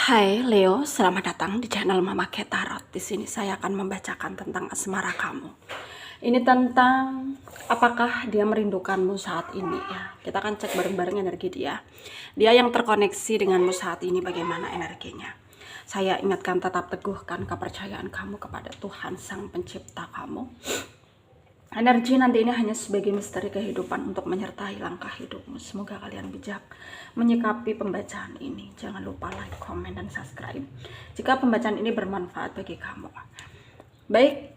Hai Leo, selamat datang di channel Mama Ke Tarot. Di sini saya akan membacakan tentang asmara kamu. Ini tentang apakah dia merindukanmu saat ini ya. Kita akan cek bareng-bareng energi dia. Dia yang terkoneksi denganmu saat ini, bagaimana energinya. Saya ingatkan, tetap teguhkan kepercayaan kamu kepada Tuhan Sang Pencipta kamu. Energi nanti ini hanya sebagai misteri kehidupan untuk menyertai langkah hidupmu. Semoga kalian bijak menyikapi pembacaan ini. Jangan lupa like, komen, dan subscribe jika pembacaan ini bermanfaat bagi kamu. Baik,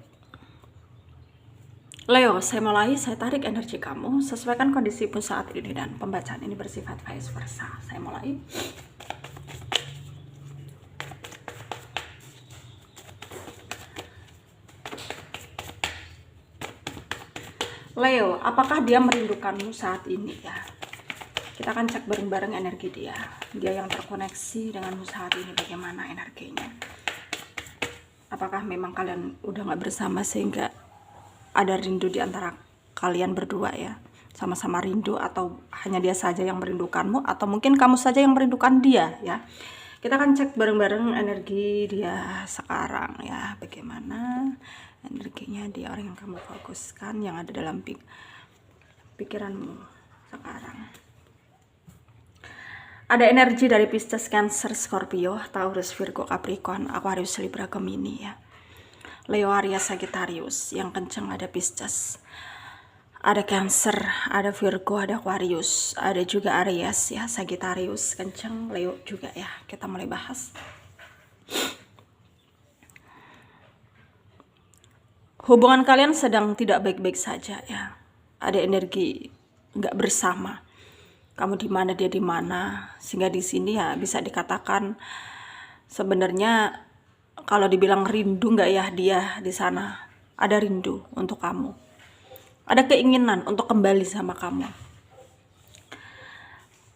Leo, saya mulai. Saya tarik energi kamu, sesuaikan kondisimu saat ini, dan pembacaan ini bersifat vice versa. Saya mulai. Leo, apakah dia merindukanmu saat ini ya? Kita akan cek bareng-bareng energi dia. Dia yang terkoneksi denganmu saat ini, bagaimana energinya? Apakah memang kalian udah gak bersama sehingga ada rindu di antara kalian berdua ya? Sama-sama rindu, atau hanya dia saja yang merindukanmu, atau mungkin kamu saja yang merindukan dia ya? Kita akan cek bareng-bareng energi dia sekarang ya. Bagaimana energinya dia, orang yang kamu fokuskan, yang ada dalam pikiranmu sekarang. Ada energi dari Pisces, Cancer, Scorpio, Taurus, Virgo, Capricorn, Aquarius, Libra, Gemini ya. Leo, Aries, Sagittarius. Yang kencang ada Pisces, ada Cancer, ada Virgo, ada Aquarius, ada juga Aries ya, Sagittarius kencang, Leo juga ya. Kita mulai bahas. Hubungan kalian sedang tidak baik-baik saja ya. Ada energi nggak bersama. Kamu di mana, dia di mana, sehingga di sini ya bisa dikatakan sebenarnya kalau dibilang rindu nggak ya, dia di sana ada rindu untuk kamu. Ada keinginan untuk kembali sama kamu.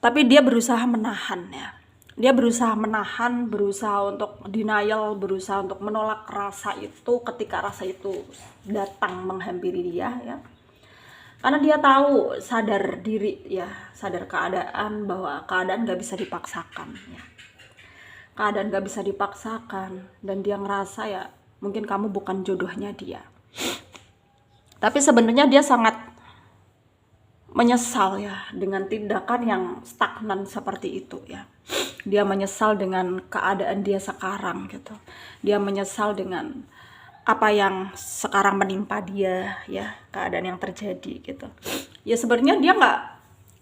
Tapi dia berusaha menahan ya. Dia berusaha menahan, berusaha untuk denial, berusaha untuk menolak rasa itu ketika rasa itu datang menghampiri dia ya. Karena dia tahu, sadar diri ya, sadar keadaan, bahwa keadaan gak bisa dipaksakan ya. Keadaan gak bisa dipaksakan, dan dia ngerasa ya mungkin kamu bukan jodohnya dia. Tapi sebenarnya dia sangat menyesal ya dengan tindakan yang stagnan seperti itu ya. Dia menyesal dengan keadaan dia sekarang gitu. Dia menyesal dengan apa yang sekarang menimpa dia ya, keadaan yang terjadi gitu. Ya sebenarnya dia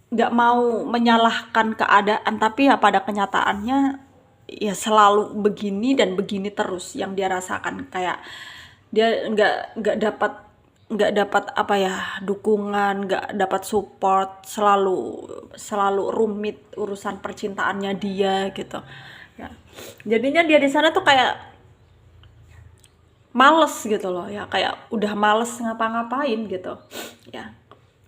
nggak mau menyalahkan keadaan, tapi ya pada kenyataannya ya selalu begini dan begini terus yang dia rasakan. Kayak dia nggak dapat apa ya, dukungan, nggak dapat support, selalu rumit urusan percintaannya dia gitu ya. Jadinya dia di sana tuh kayak males gitu loh ya, kayak udah males ngapa-ngapain gitu ya,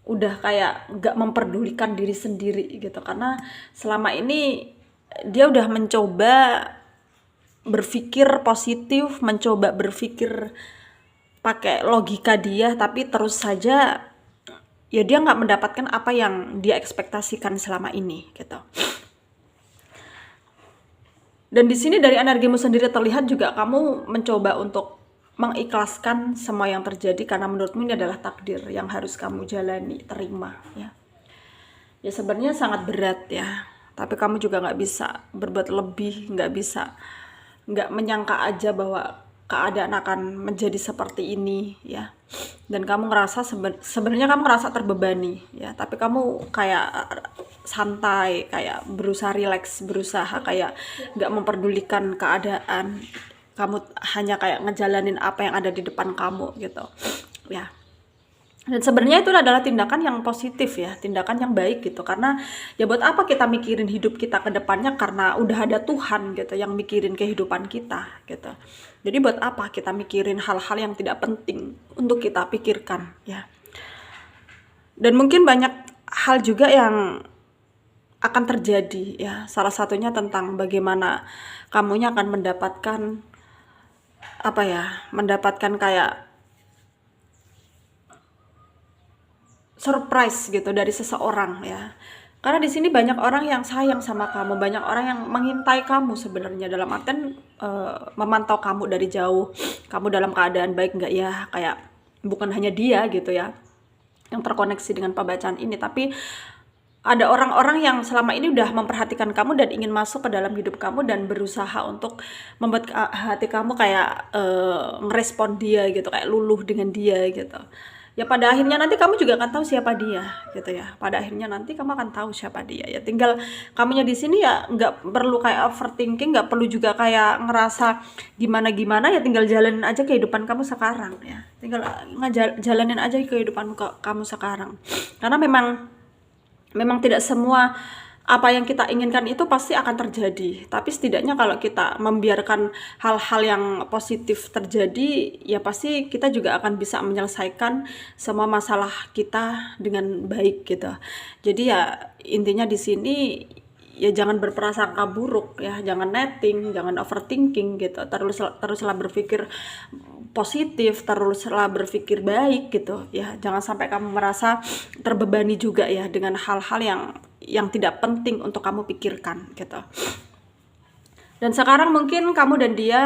udah kayak nggak memperdulikan diri sendiri gitu. Karena selama ini dia udah mencoba berpikir positif, mencoba berpikir pakai logika dia, tapi terus saja ya dia nggak mendapatkan apa yang dia ekspektasikan selama ini gitu. Dan di sini dari energimu sendiri terlihat juga kamu mencoba untuk mengikhlaskan semua yang terjadi, karena menurutmu ini adalah takdir yang harus kamu jalani, terima ya. Ya sebenarnya sangat berat ya, tapi kamu juga nggak bisa berbuat lebih, nggak menyangka aja bahwa keadaan akan menjadi seperti ini ya. Dan kamu ngerasa sebenarnya kamu ngerasa terbebani ya, tapi kamu kayak santai, kayak berusaha rileks, berusaha kayak nggak memperdulikan keadaan. Kamu hanya kayak ngejalanin apa yang ada di depan kamu gitu ya. Dan sebenarnya itu adalah tindakan yang positif ya, tindakan yang baik gitu. Karena ya buat apa kita mikirin hidup kita ke depannya, karena udah ada Tuhan gitu yang mikirin kehidupan kita gitu. Jadi buat apa kita mikirin hal-hal yang tidak penting untuk kita pikirkan ya. Dan mungkin banyak hal juga yang akan terjadi ya. Salah satunya tentang bagaimana kamunya akan mendapatkan apa ya, mendapatkan kayak surprise gitu dari seseorang ya. Karena di sini banyak orang yang sayang sama kamu, banyak orang yang mengintai kamu sebenarnya, dalam artian memantau kamu dari jauh. Kamu dalam keadaan baik nggak ya? Kayak bukan hanya dia gitu ya yang terkoneksi dengan pembacaan ini, tapi ada orang-orang yang selama ini udah memperhatikan kamu dan ingin masuk ke dalam hidup kamu dan berusaha untuk membuat hati kamu kayak ngerespon dia gitu, kayak luluh dengan dia gitu. Ya pada akhirnya nanti kamu juga akan tahu siapa dia gitu ya. Pada akhirnya nanti kamu akan tahu siapa dia. Ya tinggal kamunya di sini ya nggak perlu kayak overthinking, nggak perlu juga kayak ngerasa gimana-gimana, ya tinggal jalanin aja kehidupan kamu sekarang ya. Tinggal jalanin aja kehidupan kamu sekarang. Karena memang tidak semua apa yang kita inginkan itu pasti akan terjadi. Tapi setidaknya kalau kita membiarkan hal-hal yang positif terjadi, ya pasti kita juga akan bisa menyelesaikan semua masalah kita dengan baik gitu. Jadi ya intinya di sini ya jangan berprasangka buruk ya, jangan netting, jangan overthinking gitu. Teruslah berpikir positif, teruslah berpikir baik gitu ya. Jangan sampai kamu merasa terbebani juga ya dengan hal-hal yang tidak penting untuk kamu pikirkan gitu. Dan sekarang mungkin kamu dan dia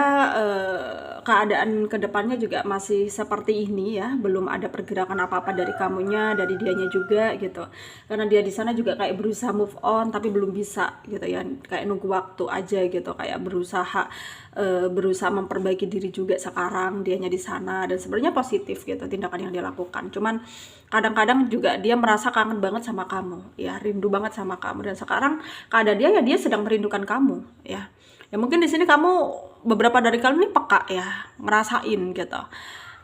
keadaan kedepannya juga masih seperti ini ya, belum ada pergerakan apa-apa dari kamunya, dari dianya juga gitu. Karena dia di sana juga kayak berusaha move on tapi belum bisa gitu ya, kayak nunggu waktu aja gitu, kayak berusaha memperbaiki diri juga sekarang dianya di sana. Dan sebenarnya positif gitu tindakan yang dia lakukan. Cuman kadang-kadang juga dia merasa kangen banget sama kamu ya, rindu banget sama kamu. Dan sekarang keadaan dia ya dia sedang merindukan kamu ya. Ya mungkin di sini kamu beberapa dari kalian ini peka ya, ngerasain gitu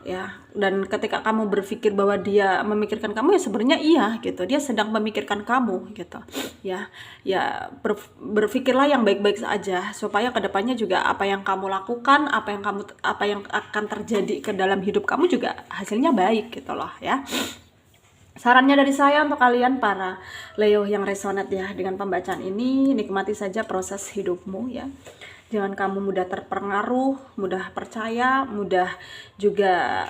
ya. Dan ketika kamu berpikir bahwa dia memikirkan kamu, ya sebenarnya iya gitu, dia sedang memikirkan kamu gitu ya. Ya berpikirlah yang baik-baik saja supaya kedepannya juga apa yang kamu lakukan, apa yang akan terjadi ke dalam hidup kamu juga hasilnya baik gitu loh ya. Sarannya dari saya untuk kalian para Leo yang resonate ya dengan pembacaan ini, nikmati saja proses hidupmu ya. Jangan kamu mudah terpengaruh, mudah percaya, mudah juga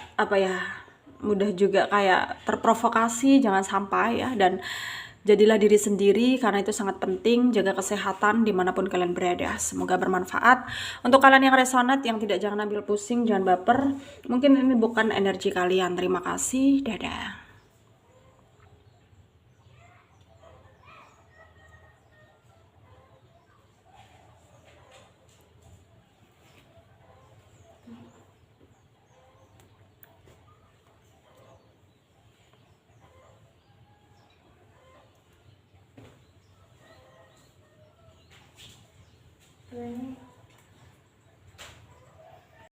mudah juga kayak terprovokasi, jangan sampai ya. Dan jadilah diri sendiri karena itu sangat penting. Jaga kesehatan dimanapun kalian berada. Semoga bermanfaat. Untuk kalian yang resonate, yang tidak, jangan ambil pusing, jangan baper. Mungkin ini bukan energi kalian. Terima kasih, dadah. Ini